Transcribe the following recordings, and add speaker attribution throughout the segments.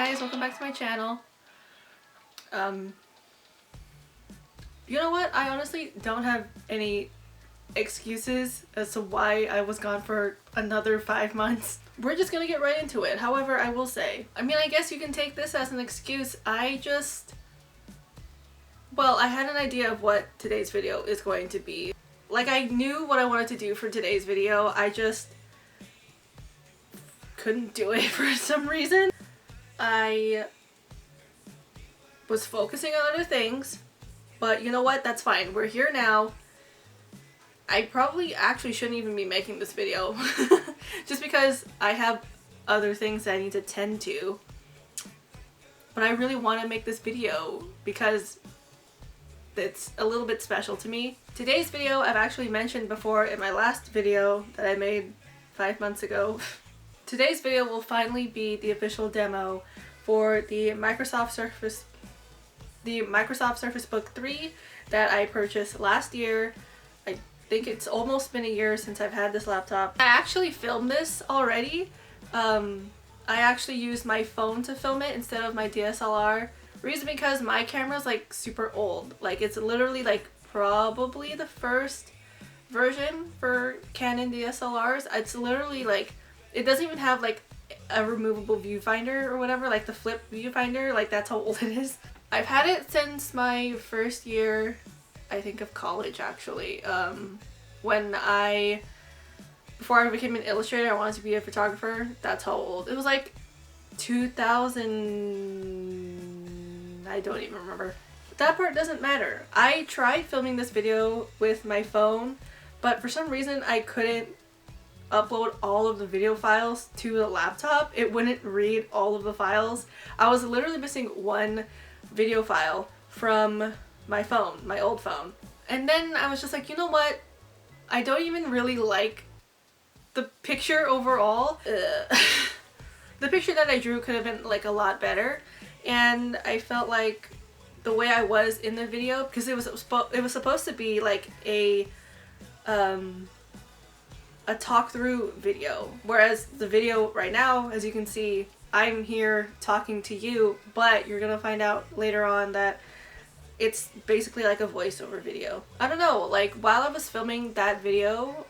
Speaker 1: guys, welcome back to my channel. You know what? I honestly don't have any excuses as to why I was gone for another 5 months. We're just gonna get right into it. However, I will say, I guess you can take this as an excuse. I had an idea of what today's video is going to be. Like, I knew what I wanted to do for today's video. I just couldn't do it for some reason. I was focusing on other things, but you know what? That's fine. We're here now. I probably actually shouldn't even be making this video just because I have other things that I need to tend to. But I really want to make this video because it's a little bit special to me. Today's video I've actually mentioned before in my last video that I made 5 months ago. Today's video will finally be the official demo for the Microsoft Surface Book 3 that I purchased last year. I think it's almost been a year since I've had this laptop. I actually filmed this already. I actually used my phone to film it instead of my DSLR. Reason because my camera's like super old. Like, it's literally like probably the first version for Canon DSLRs. It's literally like, it doesn't even have like a removable viewfinder or whatever, like the flip viewfinder. Like, that's how old it is. I've had it since my first year, I think, of college actually. Before I became an illustrator, I wanted to be a photographer. That's how old. It was like 2000, I don't even remember. That part doesn't matter. I tried filming this video with my phone, but for some reason I couldn't upload all of the video files to the laptop. It wouldn't read all of the files. I was literally missing one video file from my phone, my old phone. And then I was just like, you know what? I don't even really like the picture overall. The picture that I drew could have been like a lot better. And I felt like the way I was in the video, because it was supposed to be like a talk through video, whereas the video right now, as you can see, I'm here talking to you, but you're gonna find out later on that it's basically like a voiceover video. I don't know, like while I was filming that video,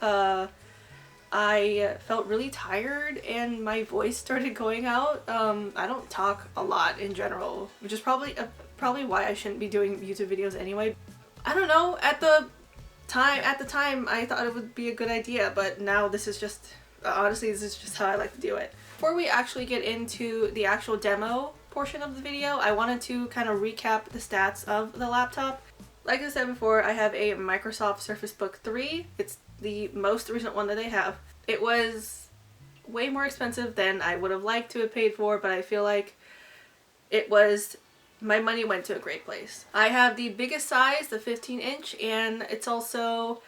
Speaker 1: I felt really tired and my voice started going out. I don't talk a lot in general, which is probably why I shouldn't be doing YouTube videos anyway. I don't know, at the time I thought it would be a good idea, but now this is just, honestly, this is just how I like to do it. Before we actually get into the actual demo portion of the video, I wanted to kind of recap the stats of the laptop. Like I said before, I have a Microsoft Surface Book 3. It's the most recent one that they have. It was way more expensive than I would have liked to have paid for, but I feel like my money went to a great place. I have the biggest size, the 15-inch, and it's also,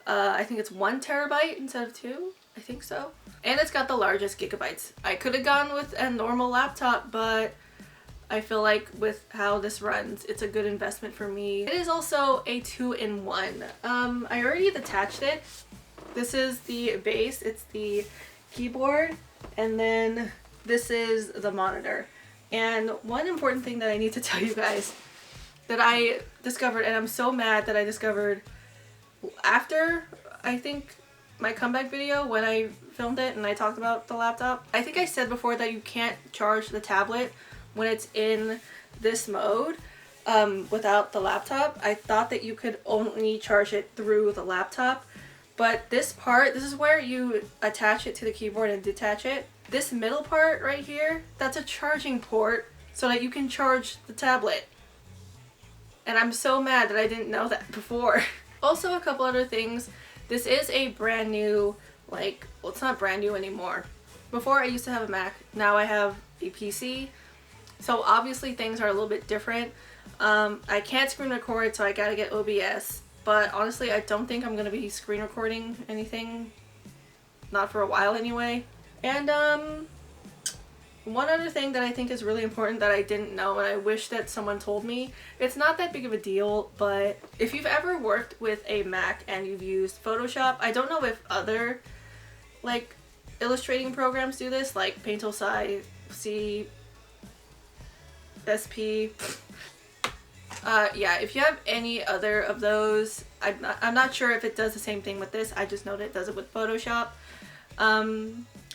Speaker 1: I think it's 1 terabyte instead of 2. I think so. And it's got the largest gigabytes. I could have gone with a normal laptop, but I feel like with how this runs, it's a good investment for me. It is also a 2-in-1. I already attached it. This is the base, it's the keyboard, and then this is the monitor. And one important thing that I need to tell you guys that I discovered, and I'm so mad that I discovered after, I think, my comeback video when I filmed it and I talked about the laptop. I think I said before that you can't charge the tablet when it's in this mode without the laptop. I thought that you could only charge it through the laptop, but this is where you attach it to the keyboard and detach it. This middle part right here, that's a charging port so that you can charge the tablet. And I'm so mad that I didn't know that before. Also, a couple other things. This is a brand new, like, well, it's not brand new anymore. Before I used to have a Mac, now I have a PC. So obviously things are a little bit different. I can't screen record, so I gotta get OBS. But honestly, I don't think I'm gonna be screen recording anything. Not for a while anyway. And one other thing that I think is really important that I didn't know and I wish that someone told me, it's not that big of a deal, but if you've ever worked with a Mac and you've used Photoshop, I don't know if other like illustrating programs do this, like Paint Tool, SP. Yeah, if you have any other of those, I'm not sure if it does the same thing with this. I just know that it does it with Photoshop.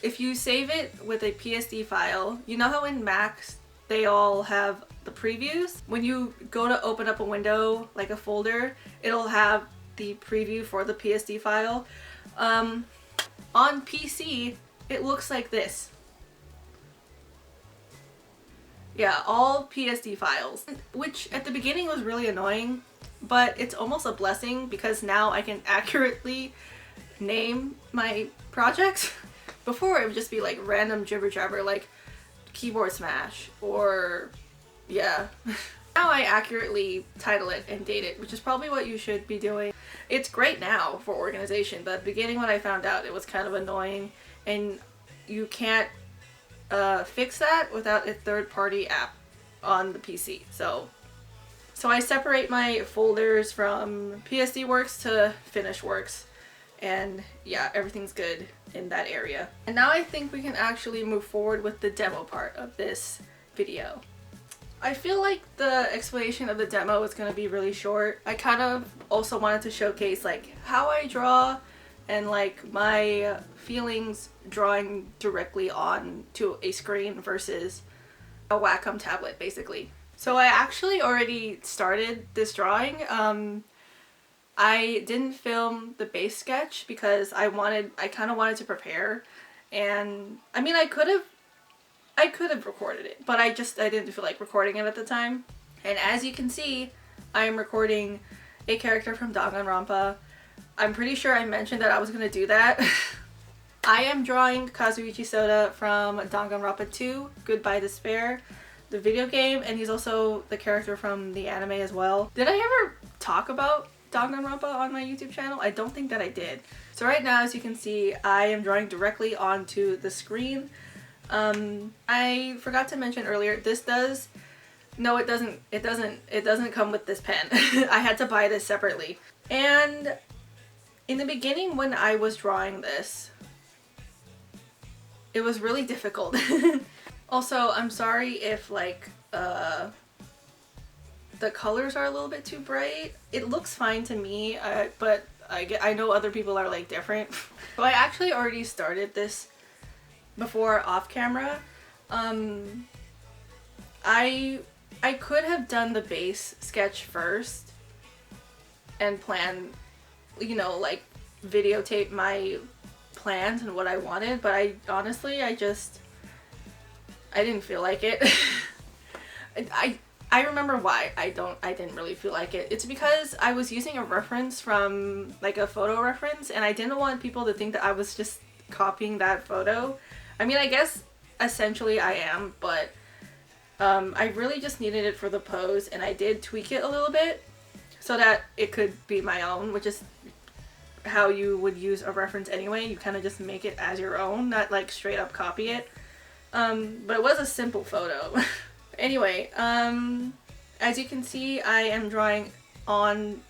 Speaker 1: If you save it with a PSD file, you know how in Macs they all have the previews? When you go to open up a window, like a folder, it'll have the preview for the PSD file. On PC, it looks like this. Yeah, all PSD files, which at the beginning was really annoying, but it's almost a blessing because now I can accurately name my projects. Before it would just be like random jibber jabber, like keyboard smash, or yeah. Now I accurately title it and date it, which is probably what you should be doing. It's great now for organization, but at the beginning when I found out, it was kind of annoying, and you can't fix that without a third-party app on the PC. So I separate my folders from PSD Works to Finish Works, and yeah, everything's good in that area. And now I think we can actually move forward with the demo part of this video. I feel like the explanation of the demo is going to be really short. I kind of also wanted to showcase like how I draw and like my feelings drawing directly onto a screen versus a Wacom tablet basically. So I actually already started this drawing. I didn't film the base sketch because I kind of wanted to prepare, and I mean I could have recorded it, but I didn't feel like recording it at the time. And as you can see, I'm recording a character from Danganronpa. I'm pretty sure I mentioned that I was gonna do that. I am drawing Kazuichi Soda from Danganronpa 2, Goodbye Despair, the video game, and he's also the character from the anime as well. Did I ever talk about Danganronpa on my YouTube channel? I don't think that I did. So right now, as you can see, I am drawing directly onto the screen. I forgot to mention earlier, this does, no it doesn't come with this pen. I had to buy this separately. And in the beginning when I was drawing this, it was really difficult. Also, I'm sorry if like, the colors are a little bit too bright. It looks fine to me, but I know other people are like different. So I actually already started this before off camera. I could have done the base sketch first and plan, you know, like videotape my plans and what I wanted, but I didn't feel like it. I remember why I didn't really feel like it. It's because I was using a reference from like a photo reference, and I didn't want people to think that I was just copying that photo. I mean, I guess essentially I am, but I really just needed it for the pose, and I did tweak it a little bit so that it could be my own, which is how you would use a reference anyway. You kind of just make it as your own, not like straight up copy it. But it was a simple photo. Anyway, as you can see, I am drawing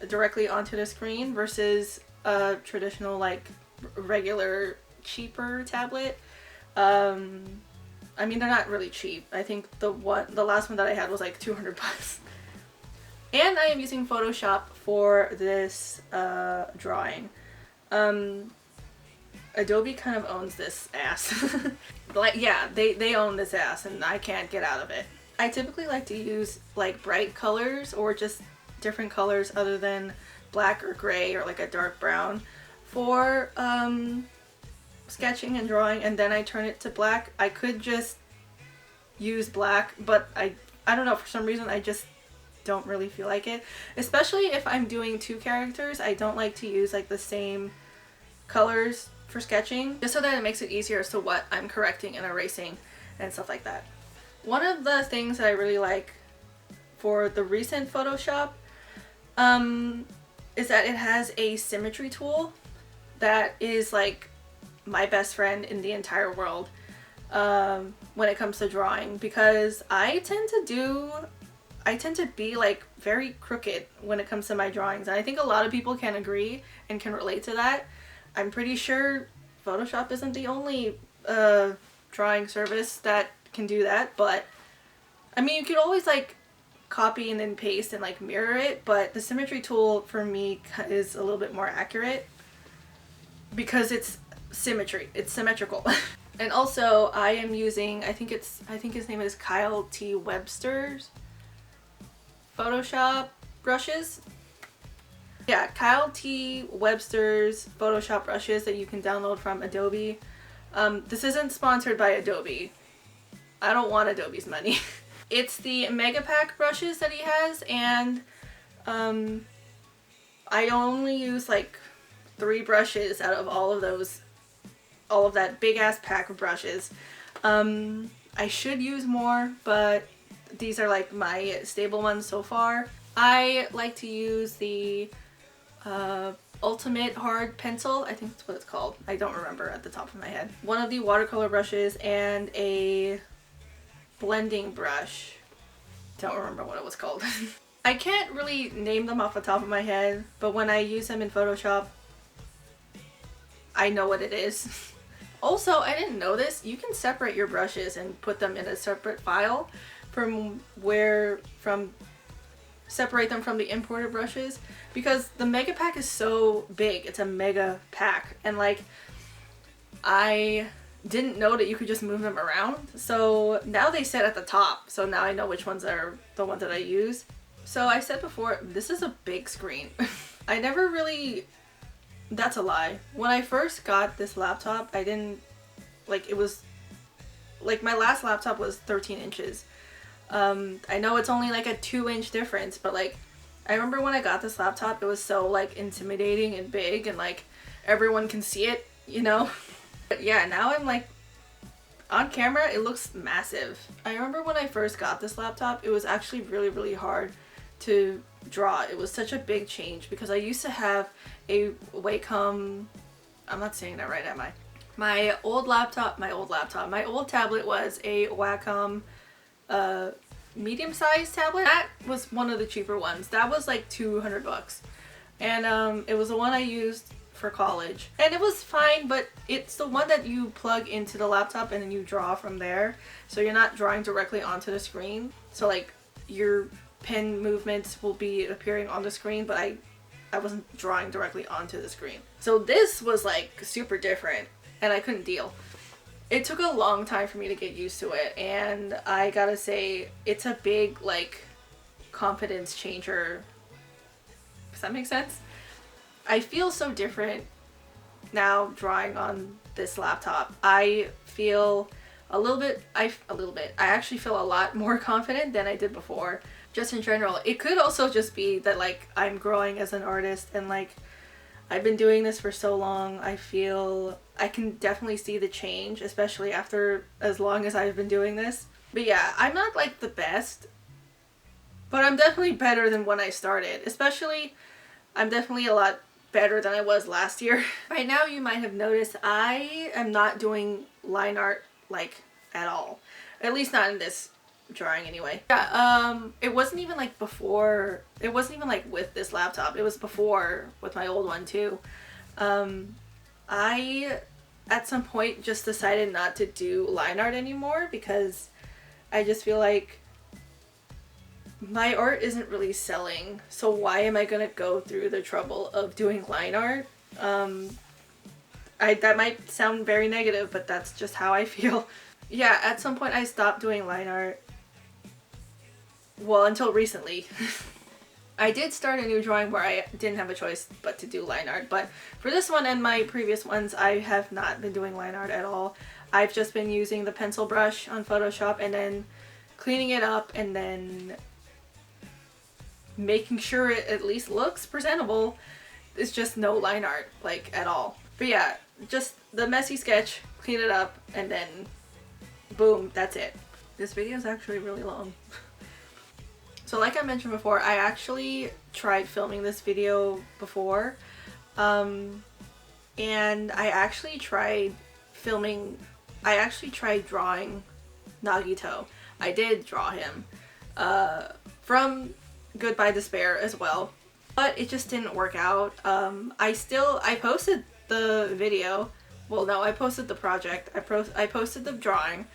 Speaker 1: directly onto the screen versus a traditional like regular cheaper tablet. I mean, they're not really cheap. I think the last one that I had was like 200 bucks. And I am using Photoshop for this drawing. Adobe kind of owns this ass. Like, yeah, they own this ass and I can't get out of it. I typically like to use like bright colors or just different colors other than black or gray or like a dark brown for sketching and drawing, and then I turn it to black. I could just use black, but I don't know, for some reason I just don't really feel like it. Especially if I'm doing two characters, I don't like to use like the same colors for sketching, just so that it makes it easier as to what I'm correcting and erasing and stuff like that. One of the things that I really like for the recent Photoshop is that it has a symmetry tool that is like my best friend in the entire world when it comes to drawing, because I tend to be like very crooked when it comes to my drawings, and I think a lot of people can agree and can relate to that. I'm pretty sure Photoshop isn't the only drawing service that can do that, but I mean, you could always like copy and then paste and like mirror it, but the symmetry tool for me is a little bit more accurate because it's symmetry. It's symmetrical. And also I am using, I think his name is Kyle T. Webster's Photoshop brushes. Yeah, Kyle T. Webster's Photoshop brushes that you can download from Adobe. This isn't sponsored by Adobe. I don't want Adobe's money. It's the Mega Pack brushes that he has, and I only use like 3 brushes out of all of that big ass pack of brushes. I should use more, but these are like my stable ones so far. I like to use the Ultimate Hard Pencil, I think that's what it's called. I don't remember at the top of my head. One of the watercolor brushes and a blending brush. Don't remember what it was called. I can't really name them off the top of my head, but when I use them in Photoshop, I know what it is. Also, I didn't know this, you can separate your brushes and put them in a separate file separate them from the imported brushes, because the Mega Pack is so big. It's a mega pack, and like I didn't know that you could just move them around, so now they sit at the top, so now I know which ones are the ones that I use. So I said before, this is a big screen. I never really, that's a lie. When I first got this laptop, I didn't, like, it was, like, my last laptop was 13 inches. I know it's only like a 2-inch difference, but like, I remember when I got this laptop, it was so like intimidating and big and like everyone can see it, you know? But yeah, now I'm like, on camera, it looks massive. I remember when I first got this laptop, it was actually really, really hard to draw. It was such a big change because I used to have a Wacom, I'm not saying that right, am I? My old tablet was a Wacom medium-sized tablet. That was one of the cheaper ones. That was like $200, and it was the one I used for college, and it was fine, but it's the one that you plug into the laptop and then you draw from there, so you're not drawing directly onto the screen, so like your pen movements will be appearing on the screen, but I wasn't drawing directly onto the screen. So this was like super different and I couldn't deal. It took a long time for me to get used to it, and I gotta say, it's a big, like, confidence changer. Does that make sense? I feel so different now drawing on this laptop. I feel I actually feel a lot more confident than I did before, just in general. It could also just be that, like, I'm growing as an artist, and, like, I've been doing this for so long. I feel I can definitely see the change, especially after as long as I've been doing this. But yeah, I'm not like the best, but I'm definitely better than when I started. Especially, I'm definitely a lot better than I was last year. Right now, you might have noticed I am not doing line art like at all. At least not in this drawing anyway. Yeah, it wasn't even like before, it wasn't even like with this laptop, it was before with my old one too. I at some point just decided not to do line art anymore because I just feel like my art isn't really selling, so why am I gonna go through the trouble of doing line art? That might sound very negative, but that's just how I feel. Yeah, at some point I stopped doing line art. Well, until recently. I did start a new drawing where I didn't have a choice but to do line art, but for this one and my previous ones, I have not been doing line art at all. I've just been using the pencil brush on Photoshop and then cleaning it up and then making sure it at least looks presentable. It's just no line art, like, at all. But yeah, just the messy sketch, clean it up, and then boom, that's it. This video is actually really long. So like I mentioned before, I actually tried filming this video before, and I actually tried drawing Nagito. I did draw him from Goodbye Despair as well, but it just didn't work out. I posted the video, well no, I posted the project, I posted the drawing,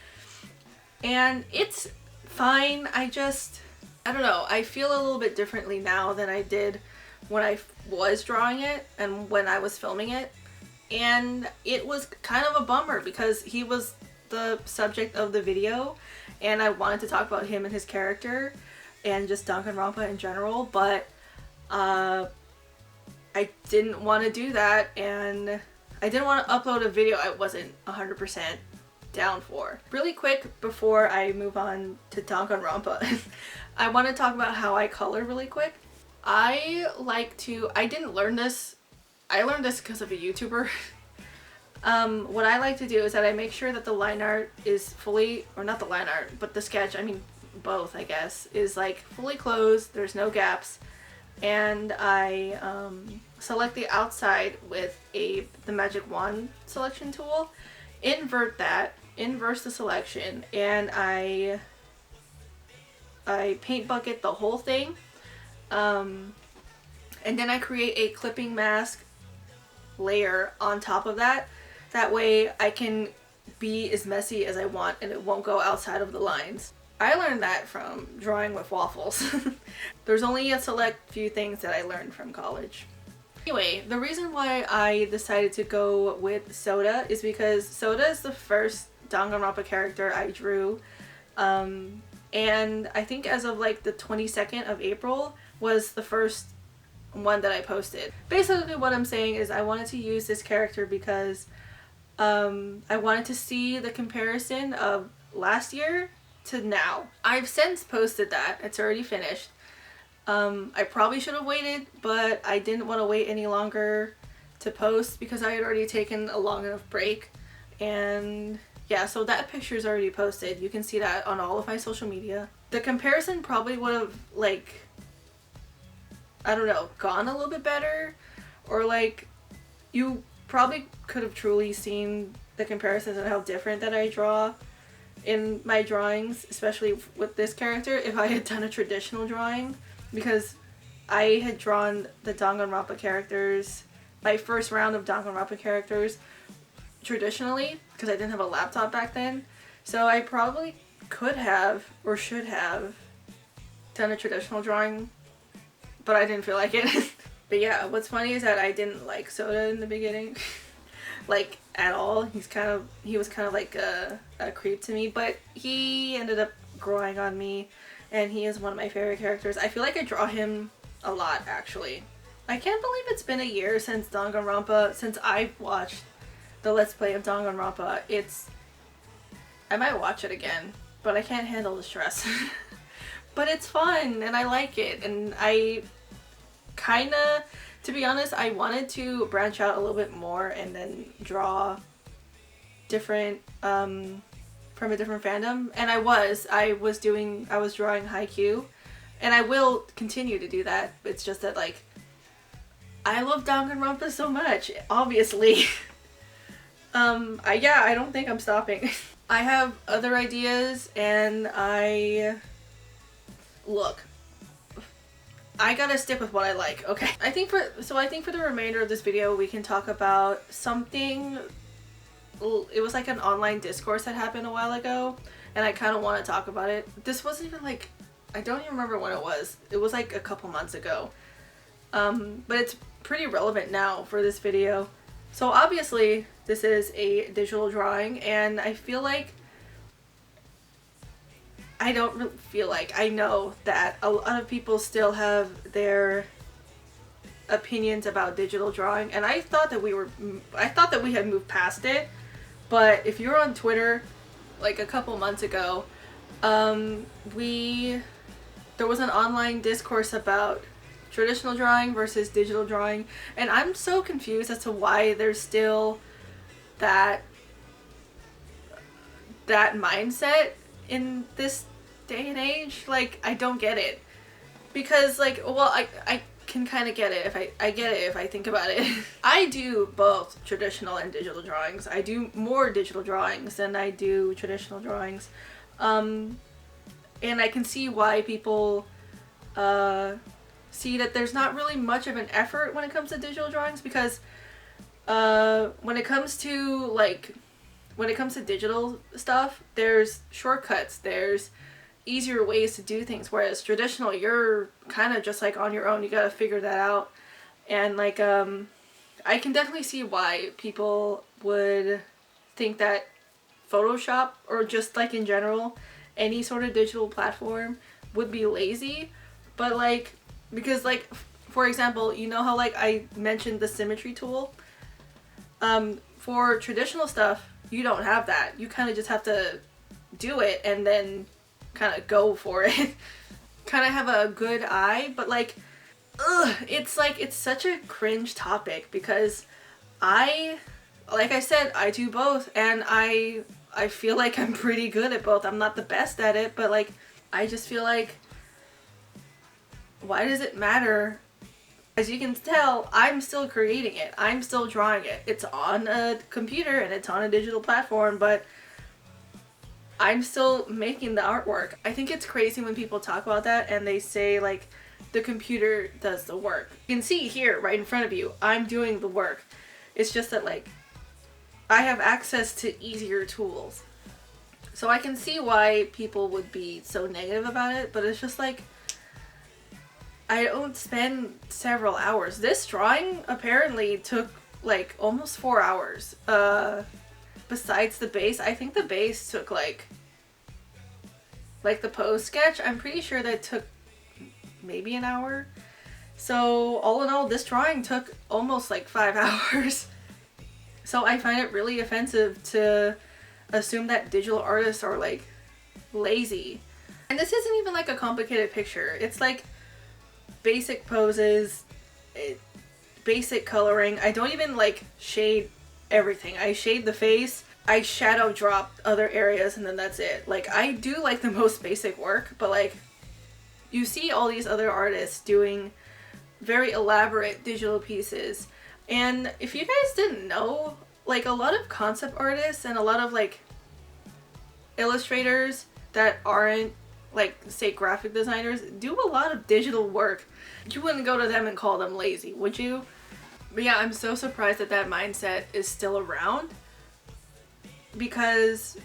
Speaker 1: and it's fine. I don't know. I feel a little bit differently now than I did when I was drawing it and when I was filming it. And it was kind of a bummer because he was the subject of the video and I wanted to talk about him and his character and just Danganronpa in general, but I didn't want to do that, and I didn't want to upload a video I wasn't 100% down for. Really quick before I move on to Danganronpa, I want to talk about how I color really quick. I didn't learn this. I learned this because of a YouTuber. What I like to do is that I make sure that the line art is fully, or not the line art, but the sketch, I mean both I guess, is like fully closed, there's no gaps, and I select the outside with the magic wand selection tool, inverse the selection, and I paint bucket the whole thing, and then I create a clipping mask layer on top of that. That way I can be as messy as I want and it won't go outside of the lines. I learned that from drawing with waffles. There's only a select few things that I learned from college. Anyway, the reason why I decided to go with Soda is because Soda is the first Danganronpa character I drew, and I think as of like the 22nd of April was the first one that I posted. Basically what I'm saying is I wanted to use this character because I wanted to see the comparison of last year to now. I've since posted that. It's already finished. I probably should have waited, but I didn't want to wait any longer to post because I had already taken a long enough break. And yeah, so that picture is already posted. You can see that on all of my social media. The comparison probably would have, like, I don't know, gone a little bit better, or like you probably could have truly seen the comparisons and how different that I draw in my drawings, especially with this character, if I had done a traditional drawing, because I had drawn the Danganronpa characters, my first round of Danganronpa characters traditionally, because I didn't have a laptop back then, so I probably could have or should have done a traditional drawing, but I didn't feel like it. But yeah, what's funny is that I didn't like Soda in the beginning, like at all. He was kind of like a creep to me, but he ended up growing on me, and he is one of my favorite characters. I feel like I draw him a lot, actually. I can't believe it's been a year since since I've watched the Let's Play of Danganronpa. I might watch it again, but I can't handle the stress. But it's fun, and I like it, and I kinda, to be honest, I wanted to branch out a little bit more and then draw different, from a different fandom, and I was drawing Haikyuu, and I will continue to do that. It's just that, like, I love Danganronpa so much, obviously. I don't think I'm stopping. I have other ideas, and look, I gotta stick with what I like, okay? I think for the remainder of this video we can talk about something. It was like an online discourse that happened a while ago, and I kind of want to talk about it. This wasn't even like, I don't even remember when it was. It was like a couple months ago. But it's pretty relevant now for this video. So obviously this is a digital drawing, and I know that a lot of people still have their opinions about digital drawing, and I thought that we had moved past it. But if you're on Twitter, like a couple months ago, there was an online discourse about traditional drawing versus digital drawing, and I'm so confused as to why there's still that mindset in this day and age. Like, I don't get it, because like, well, I can kind of get it if I get it if I think about it. I do both traditional and digital drawings. I do more digital drawings than I do traditional drawings, and I can see why people see that there's not really much of an effort when it comes to digital drawings, because when it comes to digital stuff, there's shortcuts, there's easier ways to do things, whereas traditional, you're kind of just like on your own. You got to figure that out. And like I can definitely see why people would think that Photoshop, or just like in general any sort of digital platform, would be lazy. But like, because like for example, you know how like I mentioned the symmetry tool, for traditional stuff you don't have that. You kind of just have to do it and then kind of go for it. Kind of have a good eye, but like, it's like, it's such a cringe topic because like I said, I do both, and I feel like I'm pretty good at both. I'm not the best at it, but like, I just feel like, why does it matter? As you can tell, I'm still creating it. I'm still drawing it. It's on a computer and it's on a digital platform, but I'm still making the artwork. I think it's crazy when people talk about that and they say like, the computer does the work. You can see here, right in front of you, I'm doing the work. It's just that like, I have access to easier tools. So I can see why people would be so negative about it, but it's just like, I don't spend several hours. This drawing apparently took like almost 4 hours. Besides the base, I think the base took like the pose sketch, I'm pretty sure that took maybe an hour. So all in all, this drawing took almost like 5 hours. So I find it really offensive to assume that digital artists are like lazy. And this isn't even like a complicated picture. It's like basic poses, basic coloring. I don't even like shade everything. I shade the face, I shadow drop other areas, and then that's it. Like, I do like the most basic work, but like, you see all these other artists doing very elaborate digital pieces. And if you guys didn't know, like, a lot of concept artists and a lot of like illustrators that aren't like, say, graphic designers do a lot of digital work. You wouldn't go to them and call them lazy, would you? But yeah, I'm so surprised that that mindset is still around, because,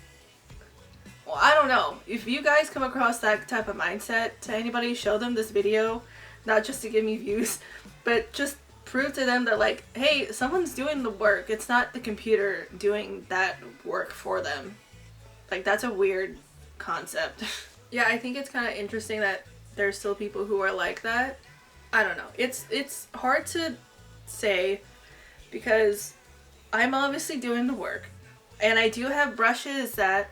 Speaker 1: well, I don't know. If you guys come across that type of mindset to anybody, show them this video, not just to give me views, but just prove to them that like, hey, someone's doing the work. It's not the computer doing that work for them. Like, that's a weird concept. Yeah, I think it's kind of interesting that there's still people who are like that. I don't know. It's hard to say because I'm obviously doing the work, and I do have brushes that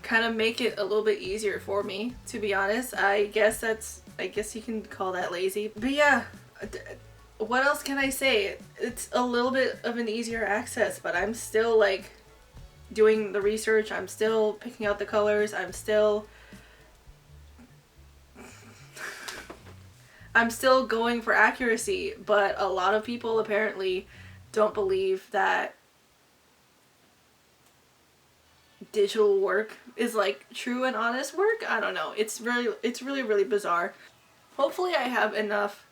Speaker 1: kind of make it a little bit easier for me, to be honest. I guess you can call that lazy. But yeah, what else can I say? It's a little bit of an easier access, but I'm still like doing the research. I'm still picking out the colors. I'm still going for accuracy, but a lot of people apparently don't believe that digital work is like true and honest work. I don't know. It's really bizarre. Hopefully I have enough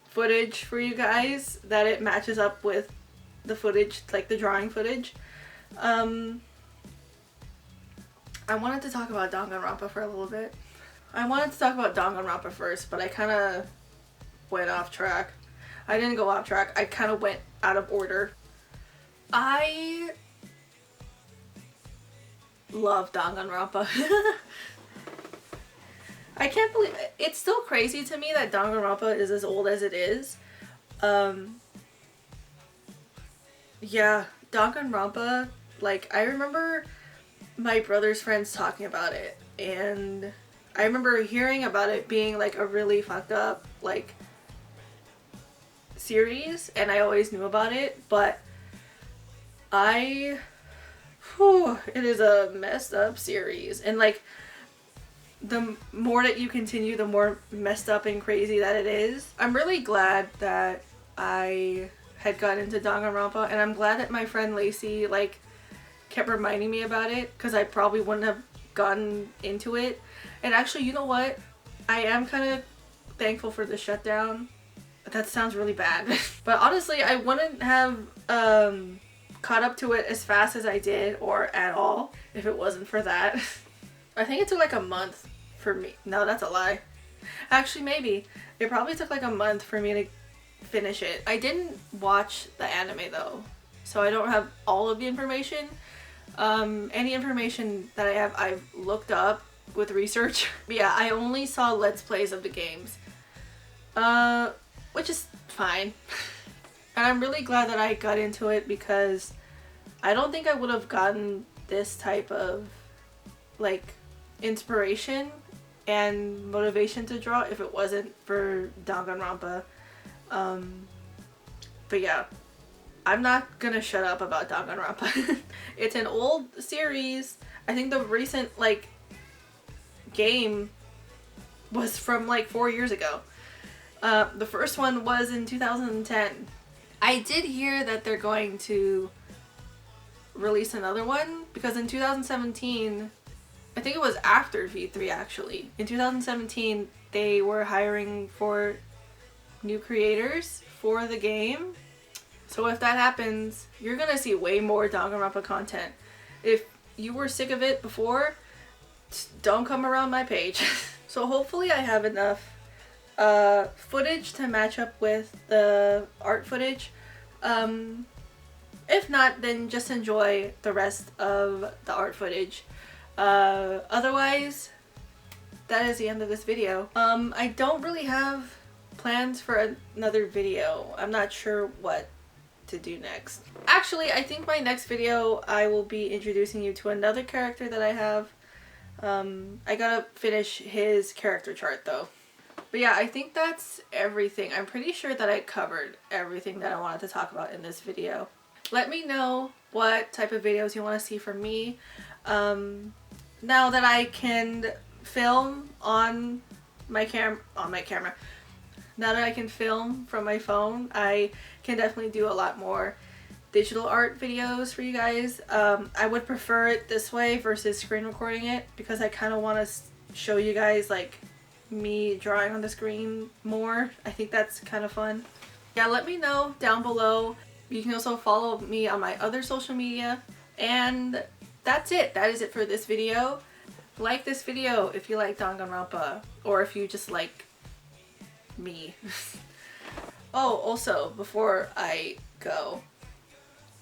Speaker 1: footage for you guys that it matches up with the footage, like the drawing footage. I wanted to talk about Danganronpa for a little bit. I wanted to talk about Danganronpa first, but I kind of went off track. I didn't go off track. I kind of went out of order. I love Danganronpa. I can't believe it. It's still crazy to me that Danganronpa is as old as it is. Yeah, Danganronpa, like, I remember my brother's friends talking about it, and I remember hearing about it being like a really fucked up like series, and I always knew about it, but it is a messed up series, and like the more that you continue, the more messed up and crazy that it is. I'm really glad that I had gotten into Danganronpa, and I'm glad that my friend Lacey like kept reminding me about it, because I probably wouldn't have gotten into it. And actually, you know what? I am kind of thankful for the shutdown. That sounds really bad. But honestly, I wouldn't have caught up to it as fast as I did, or at all, if it wasn't for that. I think it took like a month for me. No, that's a lie. Actually, maybe. It probably took like a month for me to finish it. I didn't watch the anime though, so I don't have all of the information. Any information that I have, I've looked up with research. But yeah, I only saw Let's Plays of the games, which is fine. And I'm really glad that I got into it because I don't think I would have gotten this type of like inspiration and motivation to draw if it wasn't for Danganronpa. But yeah, I'm not gonna shut up about Danganronpa. It's an old series. I think the recent like game was from like 4 years ago. The first one was in 2010. I did hear that they're going to release another one because in 2017, I think it was after V3 actually. In 2017, they were hiring for new creators for the game. So if that happens, you're gonna see way more Danganronpa content. If you were sick of it before, don't come around my page. So hopefully I have enough footage to match up with the art footage. If not, then just enjoy the rest of the art footage. Otherwise, that is the end of this video. I don't really have plans for another video. I'm not sure what to do next. Actually, I think my next video I will be introducing you to another character that I have. I gotta finish his character chart though. But yeah, I think that's everything. I'm pretty sure that I covered everything that I wanted to talk about in this video. Let me know what type of videos you want to see from me. Now that I can film on my camera, now that I can film from my phone, I can definitely do a lot more digital art videos for you guys. I would prefer it this way versus screen recording it because I kind of want to show you guys like me drawing on the screen more. I think that's kind of fun. Yeah, let me know down below. You can also follow me on my other social media. And that's it. That is it for this video. Like this video if you like Danganronpa or if you just like me. Oh, also, before I go,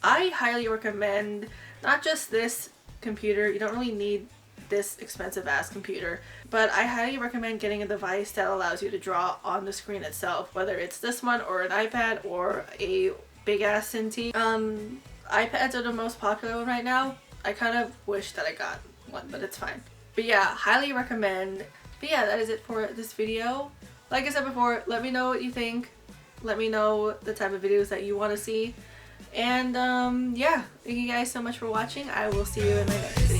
Speaker 1: I highly recommend not just this computer. You don't really need this expensive ass computer, but I highly recommend getting a device that allows you to draw on the screen itself, whether it's this one or an iPad or a big ass Cintiq. iPads are the most popular one right now. I kind of wish that I got one, but it's fine. But yeah, highly recommend. But yeah, that is it for this video. Like I said before, let me know what you think. Let me know the type of videos that you want to see. And yeah, thank you guys so much for watching. I will see you in my next video.